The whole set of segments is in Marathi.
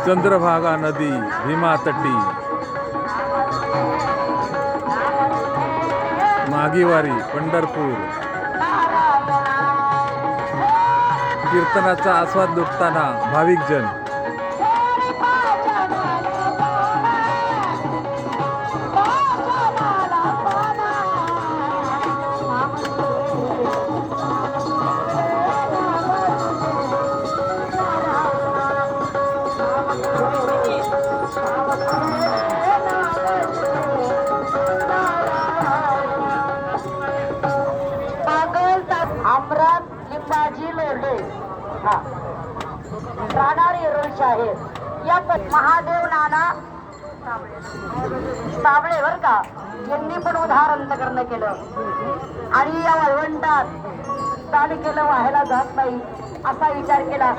चंद्रभागा नदी भीमा तटी, मागीवारी पंढरपूर, कीर्तनाचा आस्वाद लुटताना भाविकजन. लिंबाजी लोढे राहणार येरोळचे आहेत. या महादेव नाना साबळे बर का यांनी पण उधार अंतकरण केलं आणि या वळवंटात दान केलं व्हायला जात नाही असा विचार केला.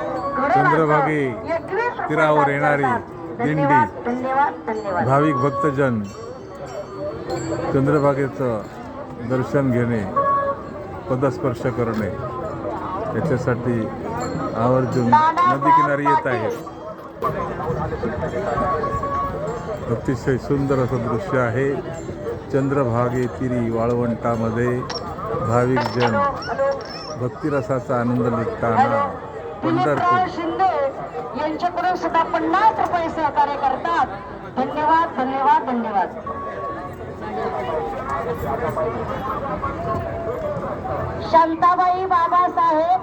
चंद्रभागे तीरावर येणारी दिंडी, धन्यवाद धन्यवाद. भाविक भक्तजन चंद्रभागेचं दर्शन घेणे, पदस्पर्श करणे याच्यासाठी आवर्जून नदी किनारी येत आहेत. अतिशय सुंदर असं दृश्य आहे. चंद्रभागे तिरी वाळवंटामध्ये भाविकजन भक्तिरसाचा आनंद लुटताना पंढरपूर. शिंदे यांच्याकडून सुद्धा 50 रुपये सहकार्य करतात. धन्यवाद धन्यवाद धन्यवाद. शांताबाई बाबासाहेब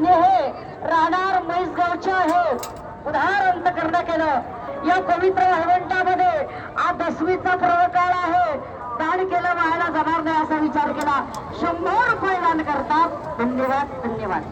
नेहे राहणार म्हैसगावचे आहेत. उधार अंतकरण केलं. या पवित्र वळवंटामध्ये आज 10वीचा प्रवकाळ आहे. दान केलं व्हायला जाणार नाही असा विचार केला. 100 रुपये दान करतात. धन्यवाद धन्यवाद.